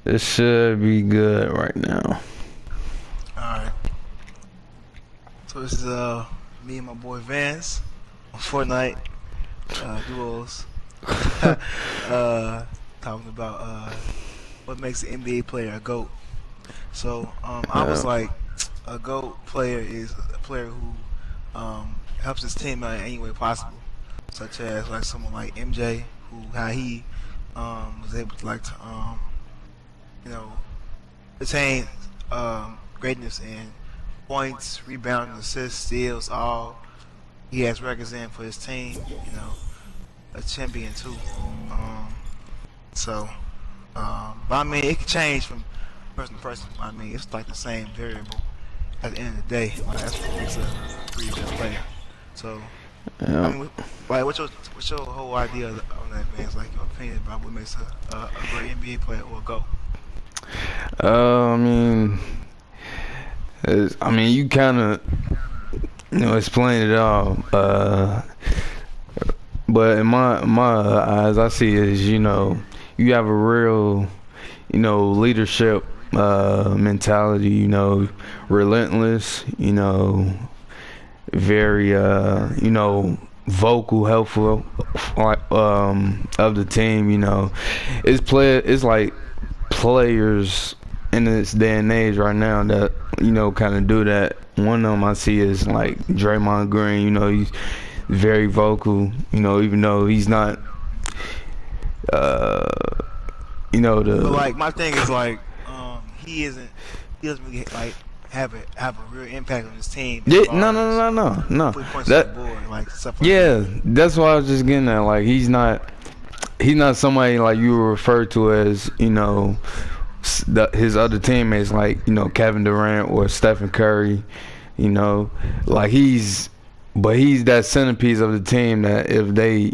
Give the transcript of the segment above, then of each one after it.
It should be good right now. Alright. So this is me and my boy Vance on Fortnite duos. uh Talking about what makes an NBA player a GOAT. So I was Yeah. like a GOAT player is a player who helps his team out in any way possible. Such as like someone like MJ who how he was able to like to you know attain greatness in points, rebounding, assists, steals, all. He has records in for his team. A champion too. Um, but I mean, it can change from person to person. I mean, it's like the same variable at the end of the day. Like, that's what makes a pretty good player. So, I Yeah. mean, like, what's your whole idea on that, man? It's like your opinion about what makes a great NBA player or a GOAT. I mean, you kind of explain it all. But in my eyes, I see it as you have a real leadership mentality. Relentless. Very vocal, helpful, like of the team. It's like players in this day and age right now that kind of do that. One of them I see is like Draymond Green. He's very vocal. Even though he's not, uh, But the like, my thing is like, he isn't. He doesn't really like have a real impact on his team as yeah, far as no. putting points on the That board, like stuff like that. yeah, that's what I was just getting at. Like he's not somebody like you were referred to as his other teammates like Kevin Durant or Stephen Curry. You know, like he's that centerpiece of the team that if they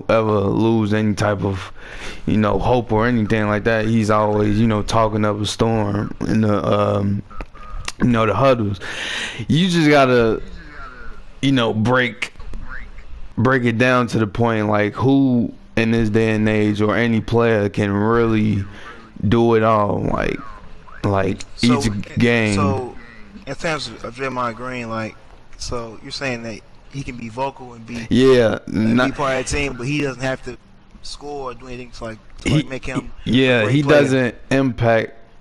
ever lose any type of hope or anything like that, he's always talking up a storm in the the huddles. You just gotta break it down to the point like who in this day and age or any player can really do it all like each So, game. so in terms of Draymond Green, like, so you're saying that he can be vocal Yeah, and be not part of that team, but he doesn't have to score or do anything to like he make him a yeah, great player.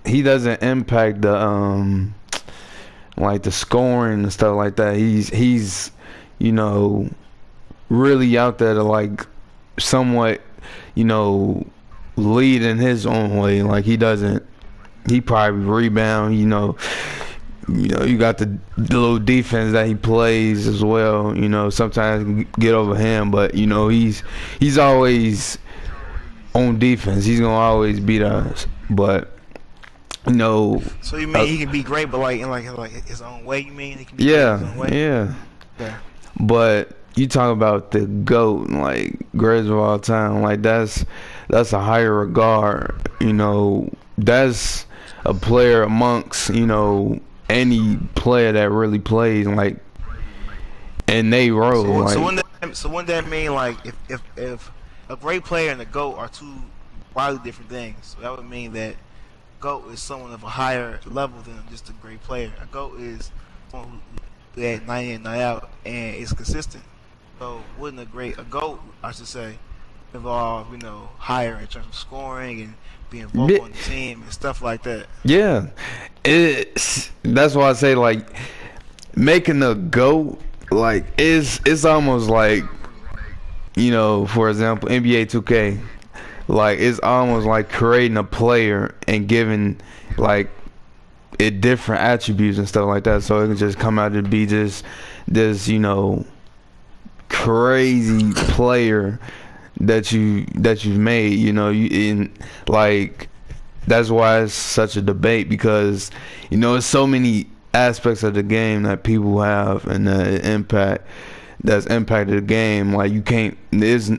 he doesn't impact the like the scoring and stuff like that. He's you know really out there to like somewhat you know lead in his own way. Like he probably rebound. You got the little defense that he plays as well. Sometimes get over him, but he's always on defense. He's gonna always beat us. But you know, So you mean uh, he can be great, but like in like his own way? You mean he can be great in his yeah, own way? yeah. Yeah. But you talk about the GOAT, like greatest of all time, like that's a higher regard. That's a player amongst any player that really plays like and they roll So like wouldn't that mean like if a great player and a GOAT are two wildly different things? So that would mean that GOAT is someone of a higher level than just a great player. A GOAT is someone who at night in, night out, and is consistent. So wouldn't a GOAT, I should say, involve higher in terms of scoring and being yeah, vocal on the team and stuff like that? yeah. That's why I say like making a GOAT like it's almost like for example NBA 2K, like it's almost like creating a player and giving like it different attributes and stuff like that, so it can just come out to be just this crazy player that you've made. You in like that's why it's such a debate because it's so many aspects of the game that people have and the impact that's impacted the game. Like you can't. There's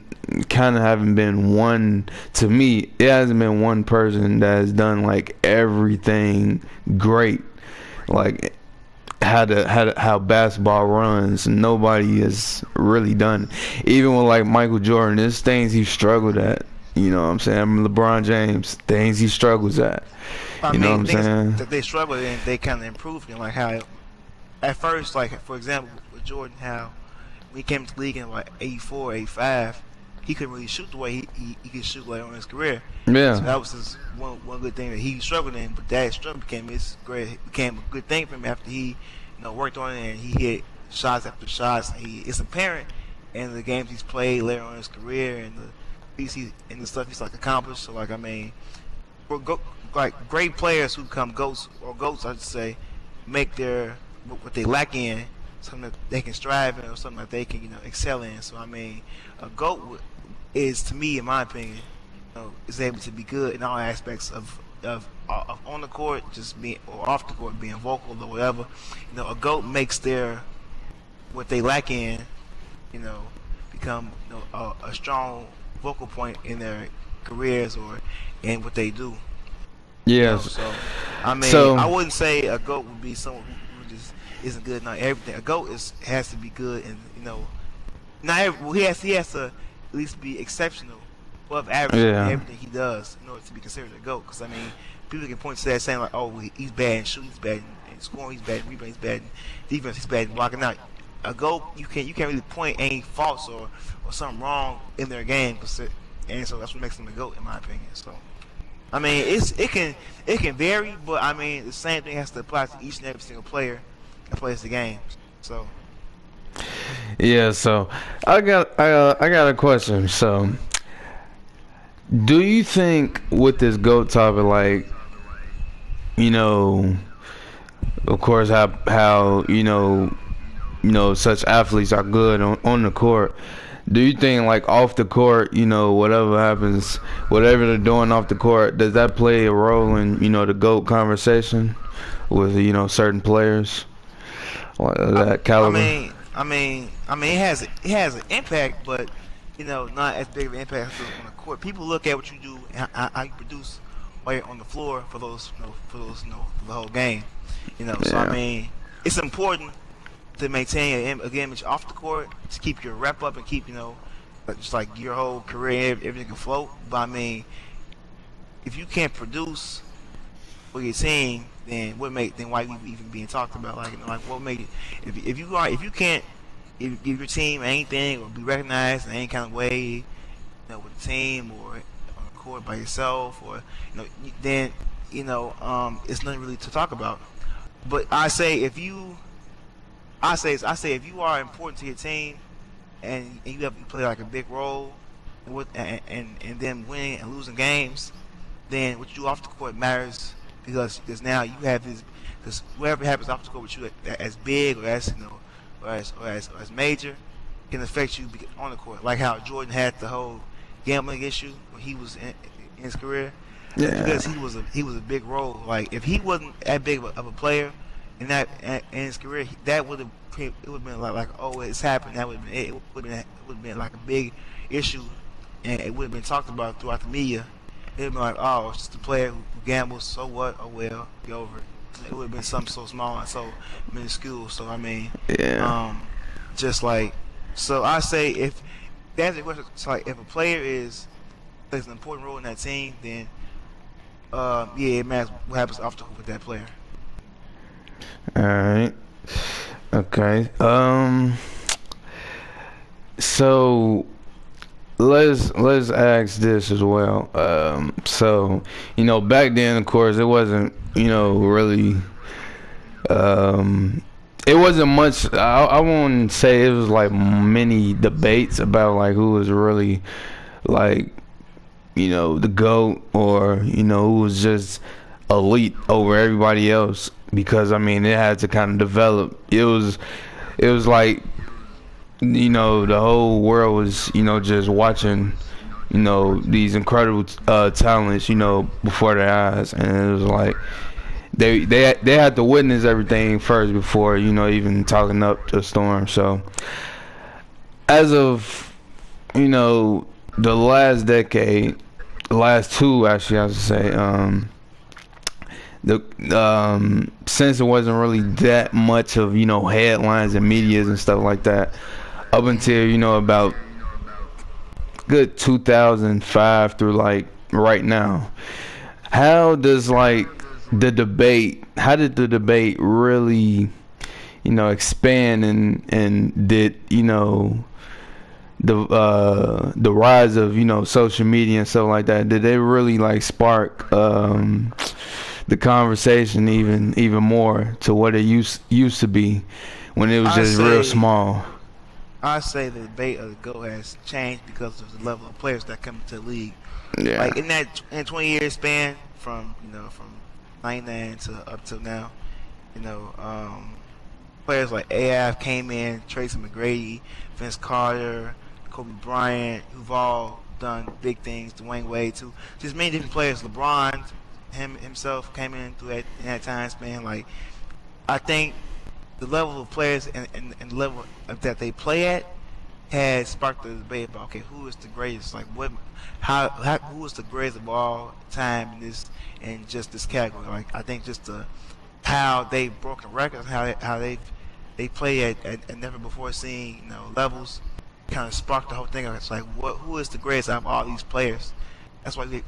kind of haven't been one to me. It hasn't been one person that has done like everything great. Like how basketball runs. Nobody has really done it. Even with like Michael Jordan, there's things he struggled at. You know what I'm saying? LeBron James, things he struggles at. I You know what mean, I'm things saying? that they struggle and they kind of improved in, like how at first, like for example, with Jordan, how when he came to the league in like 84, 85, he couldn't really shoot the way he could shoot later on in his career. So Yeah. that was his one good thing that he struggled in, but that struggle became a good thing for him after he worked on it and he hit shots after shots. It's apparent in the games he's played later on in his career and the stuff he's like accomplished. So like I mean, like great players who become goats I should say, make their what they lack in something that they can strive in or something that they can excel in. So I mean, a goat is, to me, in my opinion, is able to be good in all aspects of on the court, just being or off the court, being vocal or whatever. A goat makes their what they lack in, become a strong vocal point in their careers or in what they do. Yes. So I mean, So I wouldn't say a goat would be someone who just isn't good in everything. A goat has to be good, and not every, well, he has to at least be exceptional, above average in yeah. everything he does in order to be considered a goat. Because I mean, people can point to that saying like, oh, he's bad in shooting, he's bad in scoring, he's bad in rebounding, he's bad in defense, he's bad in blocking out. A goat, you can't really point any faults or something wrong in their game, and so that's what makes them a goat, in my opinion. So. I mean, it can vary, but I mean the same thing has to apply to each and every single player that plays the game. So Yeah, so I got a question. So, do you think with this GOAT topic, like, of course how such athletes are good on the court. Do you think like off the court, whatever happens, whatever they're doing off the court, does that play a role in the GOAT conversation with certain players like that caliber? it has an impact, but not as big of an impact as on the court. People look at what you do and how you produce while you're on the floor for the whole game. So I Yeah. mean, it's important to maintain a image off the court to keep your rep up and keep just like your whole career, everything can float. But I mean, if you can't produce for your team, then why you even being talked about? Like what make it, if you can't give your team anything or be recognized in any kind of way, with the team or on the court by yourself, or then it's nothing really to talk about. But I say if you are important to your team and you have to play like a big role and then winning and losing games, then what you do off the court matters because now you have this, because whatever happens off the court with you as big or as or as major can affect you on the court. Like how Jordan had the whole gambling issue when he was in his career. Yeah. Because he was a big role. Like if he wasn't that big of a player in his career, that would have been like oh, it's happened. That would have been it. It would have been like a big issue, and it would have been talked about throughout the media. It would have been like, oh, it's just a player who gambles. So what? Oh well, get over it. It would have been something so small and so minuscule. So I mean, Yeah. just like, so I say if that's the question. So like, if a player plays an important role in that team, then yeah, it matters what happens off the hoop with that player. All right. Okay. So let's ask this as well. So back then, of course, it wasn't really it wasn't much. I won't say it was like many debates about like who was really like the GOAT or who was just elite over everybody else, because I mean it had to kind of develop. It was like the whole world was just watching these incredible talents before their eyes, and it was like they had to witness everything first before even talking up to Storm. So as of the last decade, the last two actually, I should say, since it wasn't really that much of headlines and medias and stuff like that, up until about good 2005 through like right now. How does like the debate? How did the debate really, expand and did the rise of social media and stuff like that? Did they really like spark the conversation even more to what it used to be when it was I just real say small? I say the debate of the GOAT has changed because of the level of players that come into the league. Yeah, Like in 20 year span from from 99 to up till now, you know, players like AF came in, Tracy McGrady, Vince Carter, Kobe Bryant, who've all done big things. Dwayne Wade too. Just many different players. LeBron, himself came in through in that time span. Like I think the level of players and the level that they play at has sparked the debate about okay, who is the greatest? Like what, how who is the greatest of all time in this in just this category? Like I think just the how they've broken records, how they play at never before seen levels, kind of sparked the whole thing. It's like what who is the greatest out of all these players? That's why we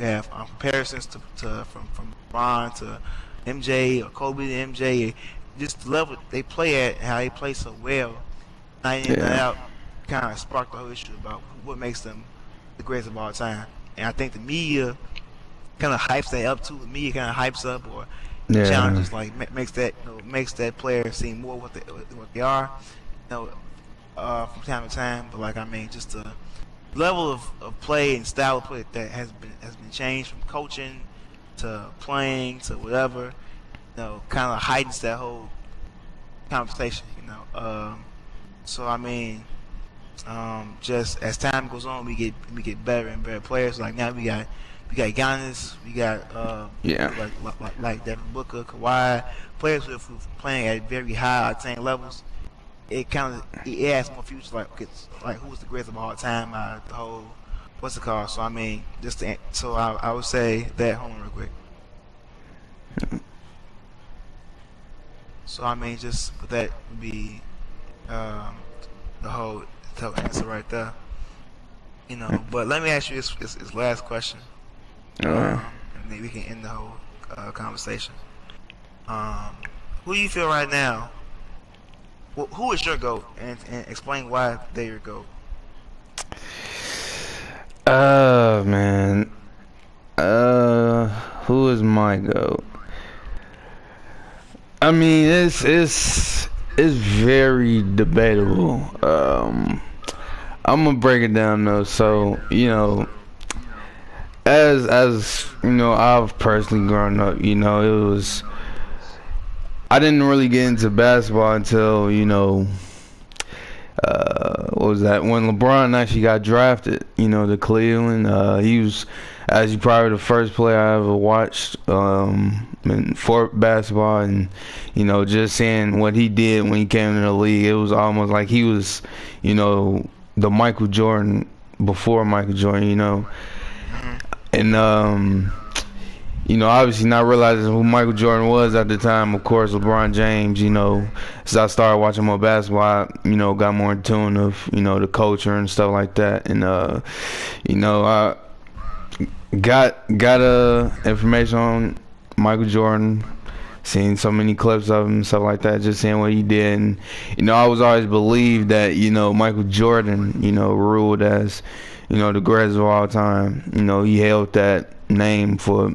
have comparisons to from LeBron to MJ or Kobe to MJ. Just the level they play at, and how they play so well, night in and yeah, out, kind of sparked the whole issue about what makes them the greatest of all time. And I think the media kind of hypes that up too. The media kind of hypes up or yeah, challenges like makes that makes that player seem more what they are, from time to time. But like I mean, just the level of play and style of play that has been changed from coaching to playing to whatever. Kind of heightens that whole conversation. So I mean, just as time goes on, we get better and better players. Like now we got Giannis, we got yeah, like Devin Booker, Kawhi, players who playing at very high octane levels. It kind of it adds more future. Like okay, like who's the greatest of all time? The whole what's it called? So I mean, so I would say that. Hold on real quick. So I mean, just that would be um, the whole answer right there. But let me ask you this last question, uh, and then we can end the whole conversation. Um, who do you feel right now? Who is your GOAT, and explain why they're your GOAT. man, uh, who is my goat? I mean, it's very debatable. I'm gonna break it down though. So as I've personally grown up. It was I didn't really get into basketball until what was that when LeBron actually got drafted. To Cleveland. He was, as you probably the first player I ever watched for basketball, and just seeing what he did when he came into the league, it was almost like he was, the Michael Jordan before Michael Jordan, Hmm. and obviously not realizing who Michael Jordan was at the time. Of course, LeBron James. As I started watching more basketball, got more in tune of the culture and stuff like that, and I got information on Michael Jordan, seeing so many clips of him and stuff like that, just seeing what he did. And I was always believed that Michael Jordan ruled as the greatest of all time. He held that name for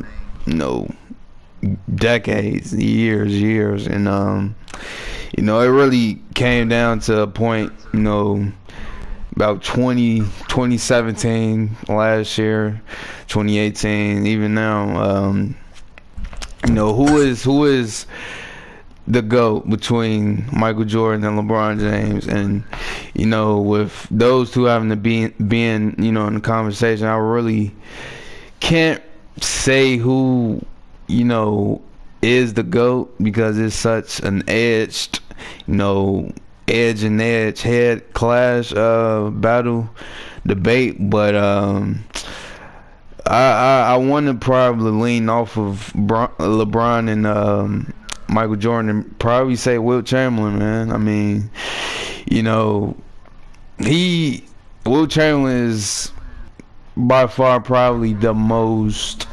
decades, years, and it really came down to a point about 2017 last year, 2018, even now. Who is the GOAT between Michael Jordan and LeBron James? And with those two having to being in the conversation, I really can't say who is the GOAT, because it's such an edge and edge head clash battle debate. But I want to probably lean off of LeBron and Michael Jordan, and probably say Wilt Chamberlain, man. I mean, he Will Chamberlain is by far probably the most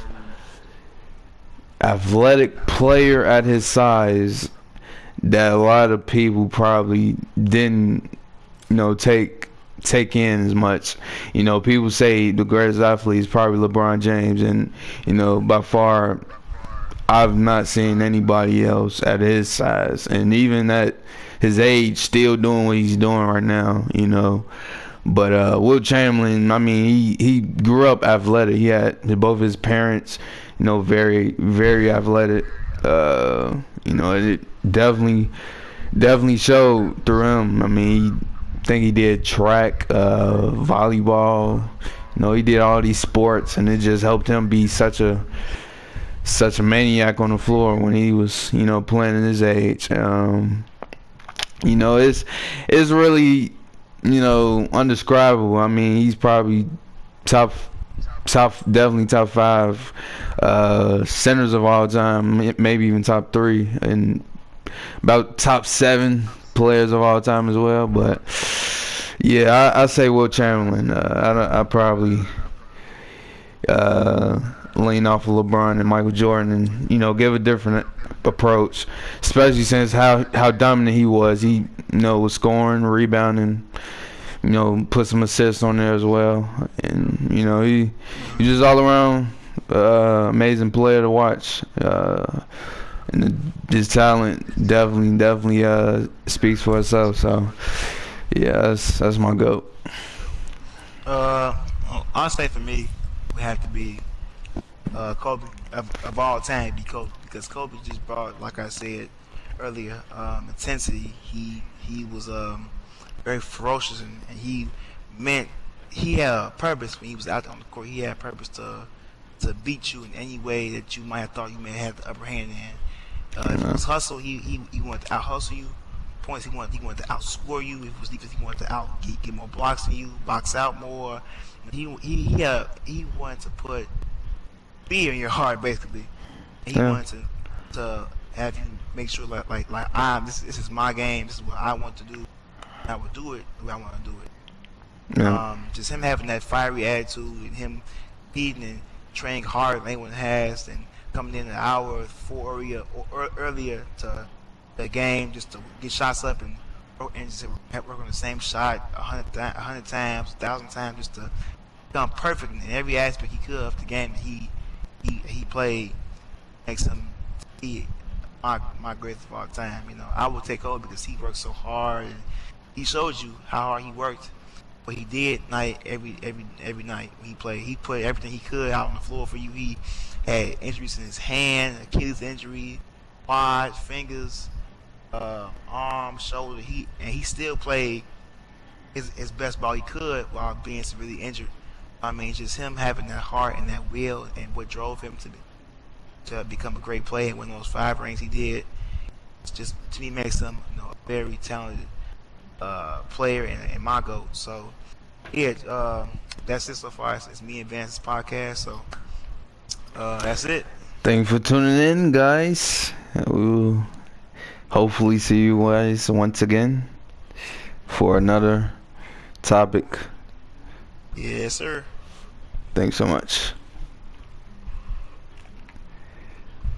athletic player at his size that a lot of people probably didn't, take in as much. People say the greatest athlete is probably LeBron James, and by far I've not seen anybody else at his size, and even at his age, still doing what he's doing right now. But Will Chamberlain, I mean, he grew up athletic. He had both his parents, very, very athletic. It definitely showed through him. I mean, I think he did track, volleyball. He did all these sports, and it just helped him be such a maniac on the floor when he was, playing at his age. It's really, undescribable. I mean, he's probably definitely top 5 centers of all time, maybe even top 3, and about top 7 players of all time as well. But yeah, I say Will Chamberlain. I probably lean off of LeBron and Michael Jordan, and give a different approach, especially since how dominant he was. He was scoring, rebounding, put some assists on there as well, and he's just all around amazing player to watch, and his talent definitely speaks for itself. So yeah, that's my GOAT. Honestly, for me, we have to be Kobe of all time. Be Kobe, because Kobe just brought, like I said earlier, intensity. He was very ferocious, and he had a purpose when he was out there on the court. He had a purpose to beat you in any way that you might have thought you may have the upper hand in. If it was hustle, he wanted to out hustle you. Points, he wanted to outscore you. If it was defense, he wanted to get more blocks than you, box out more. He wanted to put fear in your heart, basically. And he wanted to have you make sure like this is my game. This is what I want to do. I will do it the way I want to do it. Yeah. Just him having that fiery attitude, and him competing and training hard than anyone has, and coming in an hour or earlier to the game just to get shots up and just work on the same shot 100 times, 1,000 times, just to become perfect in every aspect he could of the game that he played. Makes him my greatest of all time. I would take Kobe because he worked so hard, and he showed you how hard he worked. But he did every night when he played. He put everything he could out on the floor for you. He had injuries in his hand, Achilles injury, quads, fingers, arm, shoulder. He still played his best ball he could while being severely injured. I mean, just him having that heart and that will, and what drove him to become a great player and win those 5 rings he did. It's just, to me, makes him a very talented player and my GOAT. So yeah, that's it so far. It's me and Vance's podcast. So that's it. Thank you for tuning in, guys. We'll hopefully see you guys once again for another topic. Yes, sir. Thanks so much.